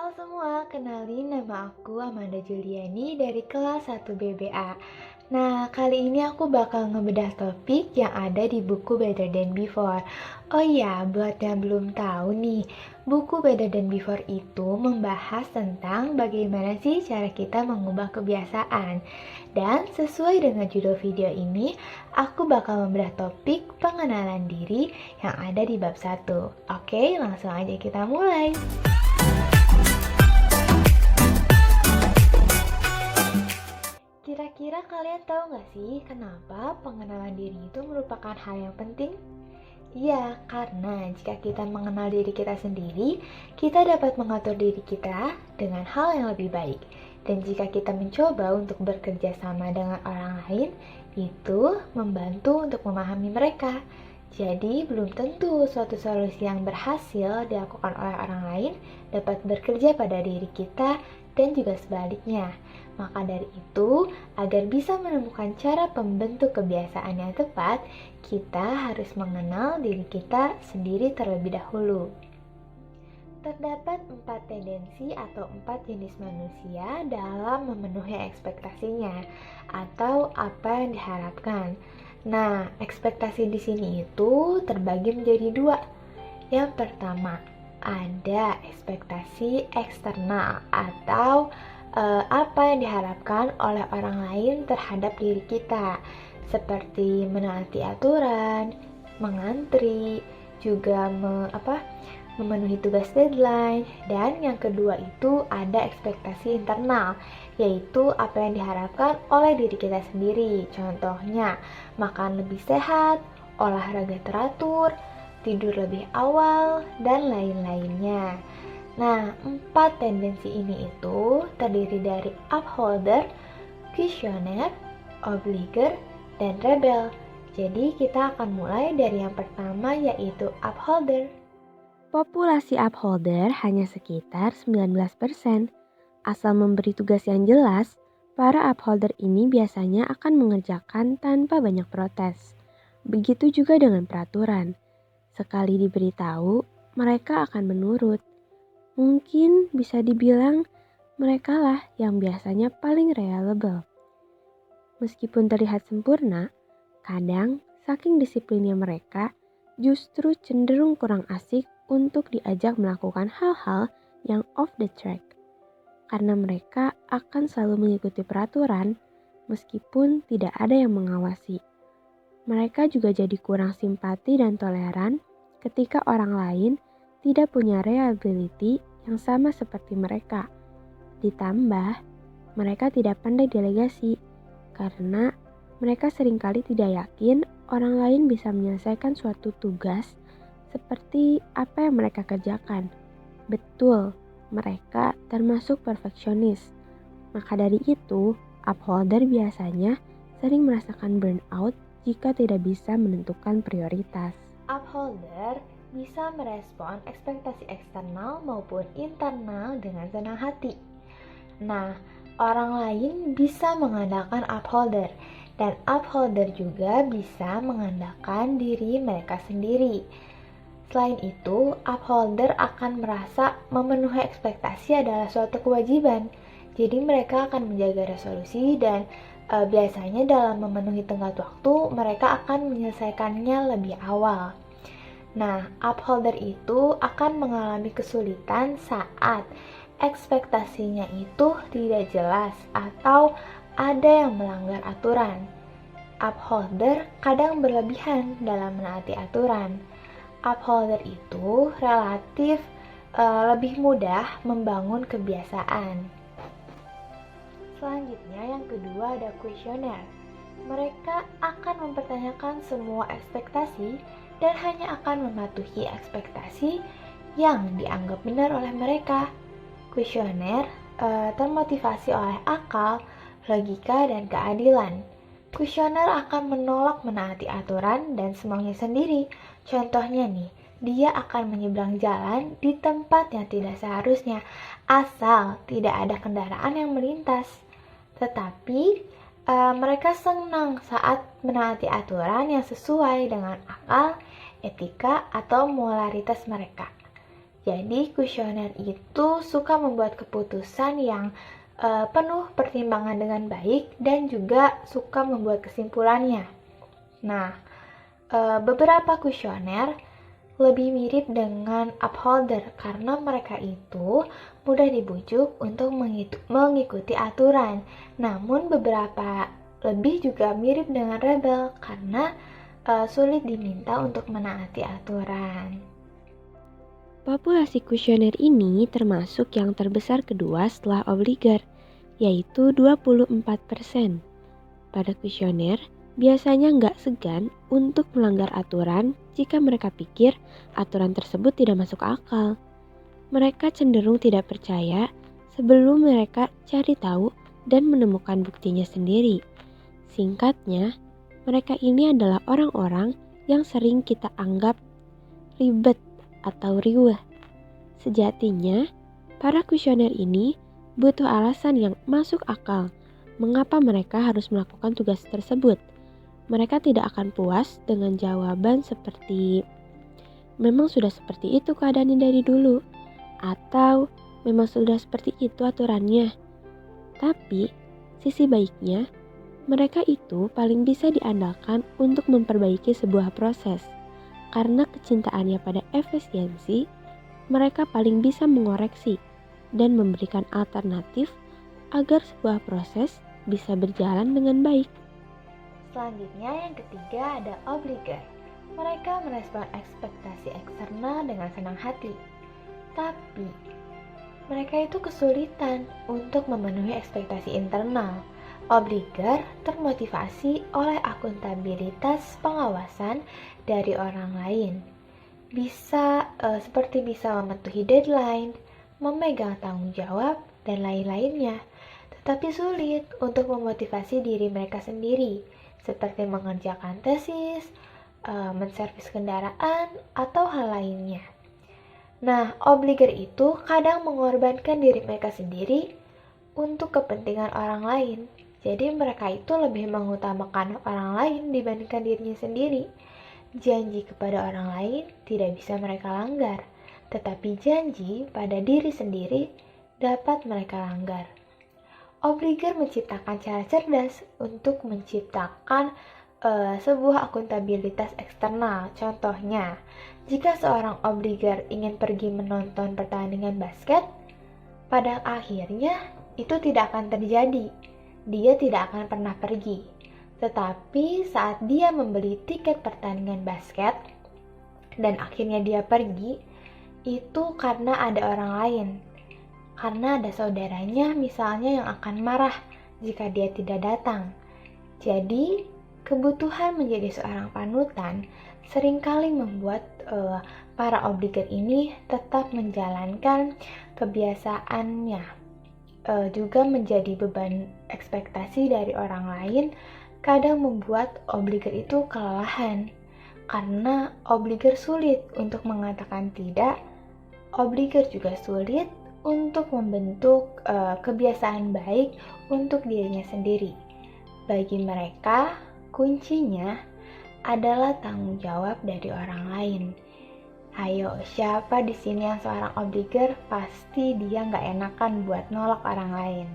Halo semua, kenalin nama aku Amanda Juliani dari kelas 1 BBA. Nah, kali ini aku bakal ngebedah topik yang ada di buku Better Than Before. Oh iya, buat yang belum tahu nih, buku Better Than Before itu membahas tentang bagaimana sih cara kita mengubah kebiasaan. Dan sesuai dengan judul video ini, aku bakal membedah topik pengenalan diri yang ada di bab 1. Oke, langsung aja kita mulai. Kira-kira kalian tahu nggak sih kenapa pengenalan diri itu merupakan hal yang penting? Iya, karena jika kita mengenal diri kita sendiri, kita dapat mengatur diri kita dengan hal yang lebih baik. Dan jika kita mencoba untuk bekerja sama dengan orang lain, itu membantu untuk memahami mereka. Jadi, belum tentu suatu solusi yang berhasil dilakukan oleh orang lain dapat bekerja pada diri kita dan juga sebaliknya. Maka dari itu, agar bisa menemukan cara pembentuk kebiasaan yang tepat, kita harus mengenal diri kita sendiri terlebih dahulu. Terdapat 4 tendensi atau 4 jenis manusia dalam memenuhi ekspektasinya atau apa yang diharapkan. Nah, ekspektasi di sini itu terbagi menjadi 2. Yang pertama, ada ekspektasi eksternal atau apa yang diharapkan oleh orang lain terhadap diri kita, seperti menaati aturan, mengantri, juga memenuhi tugas deadline. Dan yang kedua itu ada ekspektasi internal, yaitu apa yang diharapkan oleh diri kita sendiri. Contohnya, makan lebih sehat, olahraga teratur, tidur lebih awal, dan lain-lainnya. Nah, 4 tendensi ini itu terdiri dari upholder, questioner, obliger, dan rebel. Jadi kita akan mulai dari yang pertama yaitu upholder. Populasi upholder hanya sekitar 19%. Asal memberi tugas yang jelas, para upholder ini biasanya akan mengerjakan tanpa banyak protes. Begitu juga dengan peraturan. Sekali diberitahu, mereka akan menurut. Mungkin bisa dibilang mereka lah yang biasanya paling reliable. Meskipun terlihat sempurna, kadang saking disiplinnya mereka justru cenderung kurang asik untuk diajak melakukan hal-hal yang off the track. Karena mereka akan selalu mengikuti peraturan meskipun tidak ada yang mengawasi. Mereka juga jadi kurang simpati dan toleran ketika orang lain tidak punya reliability yang sama seperti mereka. Ditambah, mereka tidak pandai delegasi karena mereka seringkali tidak yakin orang lain bisa menyelesaikan suatu tugas seperti apa yang mereka kerjakan. Betul, mereka termasuk perfeksionis. Maka dari itu, upholder biasanya sering merasakan burnout jika tidak bisa menentukan prioritas. Upholder bisa merespon ekspektasi eksternal maupun internal dengan senang hati. Nah, orang lain bisa mengandalkan upholder, dan upholder juga bisa mengandalkan diri mereka sendiri. Selain itu, upholder akan merasa memenuhi ekspektasi adalah suatu kewajiban. Jadi mereka akan menjaga resolusi dan biasanya dalam memenuhi tenggat waktu mereka akan menyelesaikannya lebih awal. Nah, upholder itu akan mengalami kesulitan saat ekspektasinya itu tidak jelas atau ada yang melanggar aturan. Upholder kadang berlebihan dalam menaati aturan. Upholder itu relatif lebih mudah membangun kebiasaan. Selanjutnya yang kedua ada questioner. Mereka akan mempertanyakan semua ekspektasi dan hanya akan mematuhi ekspektasi yang dianggap benar oleh mereka. Kuesioner termotivasi oleh akal, logika, dan keadilan. Kuesioner akan menolak menaati aturan dan semaunya sendiri. Contohnya nih, dia akan menyeberang jalan di tempat yang tidak seharusnya, asal tidak ada kendaraan yang melintas. Tetapi mereka senang saat menaati aturan yang sesuai dengan akal, etika, atau moralitas mereka. Jadi kuesioner itu suka membuat keputusan yang penuh pertimbangan dengan baik dan juga suka membuat kesimpulannya. Nah, beberapa kuesioner lebih mirip dengan upholder karena mereka itu mudah dibujuk untuk mengikuti aturan. Namun beberapa lebih juga mirip dengan rebel karena sulit diminta untuk menaati aturan. Populasi kuesioner ini termasuk yang terbesar kedua setelah obliger, yaitu 24%. Pada kuesioner, biasanya nggak segan untuk melanggar aturan jika mereka pikir aturan tersebut tidak masuk akal. Mereka cenderung tidak percaya sebelum mereka cari tahu dan menemukan buktinya sendiri. Singkatnya, mereka ini adalah orang-orang yang sering kita anggap ribet atau riweh. Sejatinya, para kuesioner ini butuh alasan yang masuk akal mengapa mereka harus melakukan tugas tersebut. Mereka tidak akan puas dengan jawaban seperti memang sudah seperti itu keadaannya dari dulu, atau memang sudah seperti itu aturannya. Tapi, sisi baiknya, mereka itu paling bisa diandalkan untuk memperbaiki sebuah proses. Karena kecintaannya pada efisiensi, mereka paling bisa mengoreksi dan memberikan alternatif agar sebuah proses bisa berjalan dengan baik. Selanjutnya yang ketiga ada obliger. Mereka merespon ekspektasi eksternal dengan senang hati. Tapi, mereka itu kesulitan untuk memenuhi ekspektasi internal. Obliger termotivasi oleh akuntabilitas pengawasan dari orang lain. Seperti bisa mematuhi deadline, memegang tanggung jawab, dan lain-lainnya. Tetapi sulit untuk memotivasi diri mereka sendiri, seperti mengerjakan tesis, menservis kendaraan, atau hal lainnya. Nah, obliger itu kadang mengorbankan diri mereka sendiri untuk kepentingan orang lain. Jadi mereka itu lebih mengutamakan orang lain dibandingkan dirinya sendiri. Janji kepada orang lain tidak bisa mereka langgar, tetapi janji pada diri sendiri dapat mereka langgar. Obliger menciptakan cara cerdas untuk menciptakan sebuah akuntabilitas eksternal. Contohnya, jika seorang obliger ingin pergi menonton pertandingan basket, pada akhirnya itu tidak akan terjadi. Dia tidak akan pernah pergi. Tetapi saat dia membeli tiket pertandingan basket dan akhirnya dia pergi, itu karena ada orang lain. Karena ada saudaranya misalnya yang akan marah jika dia tidak datang. Jadi, kebutuhan menjadi seorang panutan seringkali membuat para obliger ini tetap menjalankan kebiasaannya. Juga menjadi beban ekspektasi dari orang lain, kadang membuat obliger itu kelelahan. Karena obliger sulit untuk mengatakan tidak, obliger juga sulit untuk membentuk kebiasaan baik untuk dirinya sendiri. Bagi mereka, kuncinya adalah tanggung jawab dari orang lain. Ayo, siapa di sini yang seorang obliger? Pasti dia nggak enakan buat nolak orang lain.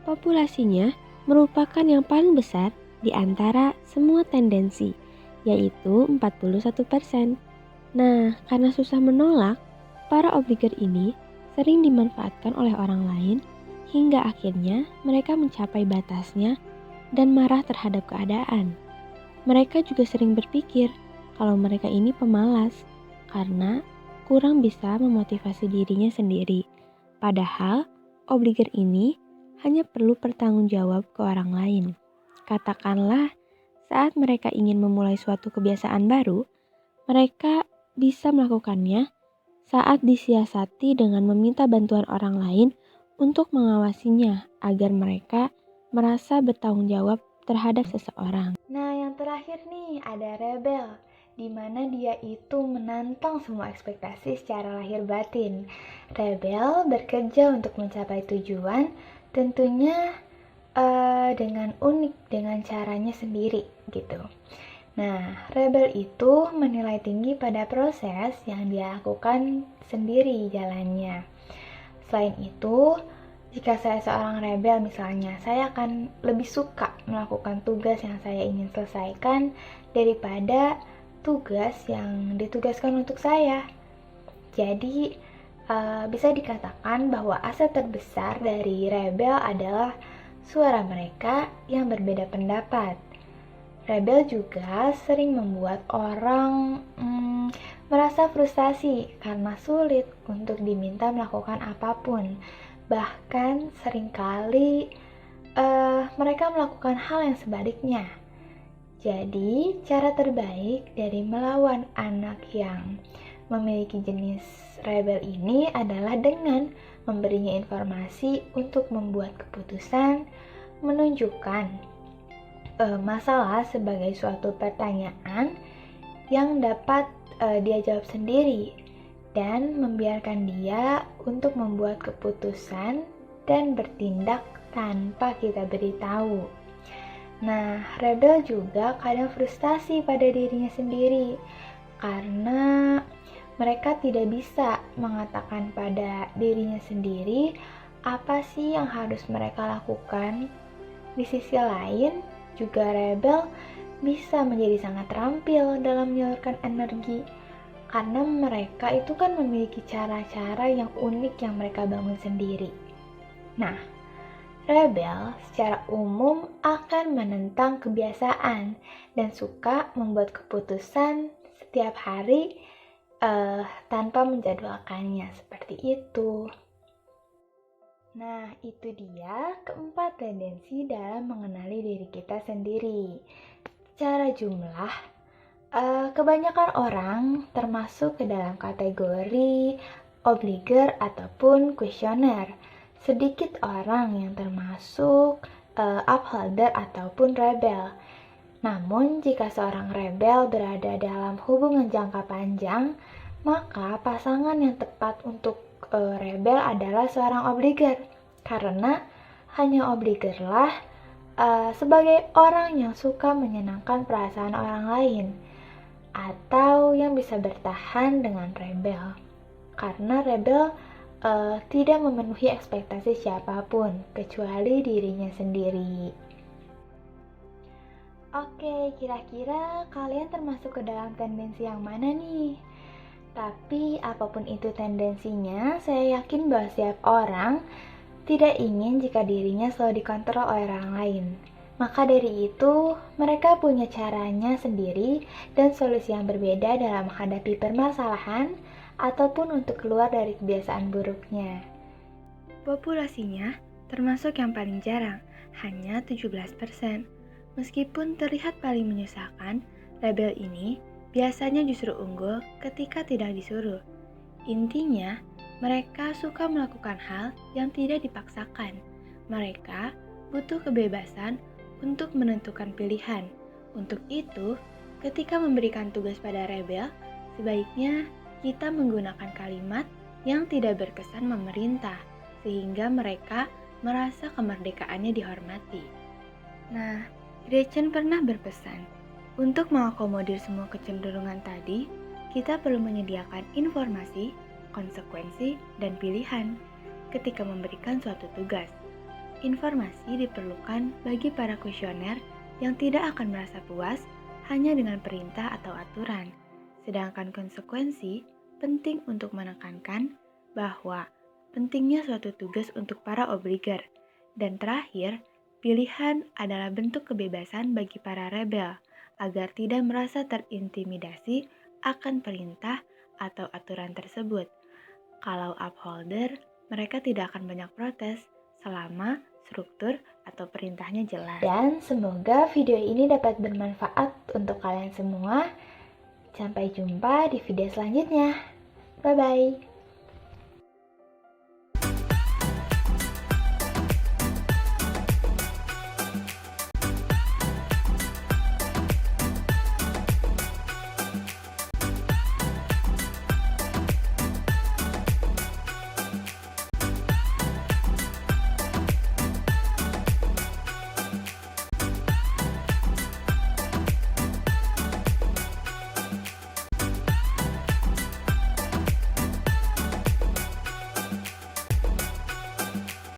Populasinya merupakan yang paling besar di antara semua tendensi, yaitu 41%. Nah, karena susah menolak, para obliger ini sering dimanfaatkan oleh orang lain hingga akhirnya mereka mencapai batasnya dan marah terhadap keadaan. Mereka juga sering berpikir kalau mereka ini pemalas karena kurang bisa memotivasi dirinya sendiri. Padahal, obliger ini hanya perlu bertanggung jawab ke orang lain. Katakanlah, saat mereka ingin memulai suatu kebiasaan baru, mereka bisa melakukannya saat disiasati dengan meminta bantuan orang lain untuk mengawasinya agar mereka merasa bertanggung jawab terhadap seseorang. Nah, yang terakhir nih ada rebel, di mana dia itu menantang semua ekspektasi secara lahir batin. Rebel bekerja untuk mencapai tujuan, tentunya dengan unik, dengan caranya sendiri gitu. Nah, rebel itu menilai tinggi pada proses yang dia lakukan sendiri jalannya. Selain itu, jika saya seorang rebel misalnya, saya akan lebih suka melakukan tugas yang saya ingin selesaikan daripada tugas yang ditugaskan untuk saya. Jadi, bisa dikatakan bahwa aset terbesar dari rebel adalah suara mereka yang berbeda pendapat. Rebel juga sering membuat orang merasa frustasi karena sulit untuk diminta melakukan apapun. Bahkan seringkali mereka melakukan hal yang sebaliknya. Jadi, cara terbaik dari melawan anak yang memiliki jenis rebel ini adalah dengan memberinya informasi untuk membuat keputusan, menunjukkan masalah sebagai suatu pertanyaan yang dapat dia jawab sendiri, dan membiarkan dia untuk membuat keputusan dan bertindak tanpa kita beritahu. Nah, rebel juga kadang frustasi pada dirinya sendiri karena mereka tidak bisa mengatakan pada dirinya sendiri apa sih yang harus mereka lakukan. Di sisi lain, juga rebel bisa menjadi sangat terampil dalam menyalurkan energi karena mereka itu kan memiliki cara-cara yang unik yang mereka bangun sendiri. Nah, rebel secara umum akan menentang kebiasaan dan suka membuat keputusan setiap hari tanpa menjadwalkannya, seperti itu. Nah, itu dia keempat tendensi dalam mengenali diri kita sendiri. Secara jumlah, kebanyakan orang termasuk ke dalam kategori obliger ataupun kuesioner. Sedikit orang yang termasuk upholder ataupun rebel. Namun, jika seorang rebel berada dalam hubungan jangka panjang, maka pasangan yang tepat untuk rebel adalah seorang obliger, karena hanya obligerlah sebagai orang yang suka menyenangkan perasaan orang lain, atau yang bisa bertahan dengan rebel, karena rebel tidak memenuhi ekspektasi siapapun kecuali dirinya sendiri. Oke, kira-kira kalian termasuk ke dalam tendensi yang mana nih? Tapi apapun itu tendensinya, saya yakin bahwa setiap orang tidak ingin jika dirinya selalu dikontrol oleh orang lain. Maka dari itu, mereka punya caranya sendiri dan solusi yang berbeda dalam menghadapi permasalahan ataupun untuk keluar dari kebiasaan buruknya. Populasinya termasuk yang paling jarang, hanya 17%. Meskipun terlihat paling menyusahkan, rebel ini biasanya justru unggul ketika tidak disuruh. Intinya, mereka suka melakukan hal yang tidak dipaksakan. Mereka butuh kebebasan untuk menentukan pilihan. Untuk itu, ketika memberikan tugas pada rebel, sebaiknya kita menggunakan kalimat yang tidak berkesan memerintah, sehingga mereka merasa kemerdekaannya dihormati. Nah, Gretchen pernah berpesan, untuk mengakomodir semua kecenderungan tadi, kita perlu menyediakan informasi, konsekuensi, dan pilihan ketika memberikan suatu tugas. Informasi diperlukan bagi para kuesioner yang tidak akan merasa puas hanya dengan perintah atau aturan, sedangkan konsekuensi penting untuk menekankan bahwa pentingnya suatu tugas untuk para obliger. Dan terakhir, pilihan adalah bentuk kebebasan bagi para rebel, agar tidak merasa terintimidasi akan perintah atau aturan tersebut. Kalau upholder, mereka tidak akan banyak protes selama struktur atau perintahnya jelas. Dan semoga video ini dapat bermanfaat untuk kalian semua. Sampai jumpa di video selanjutnya. Bye-bye.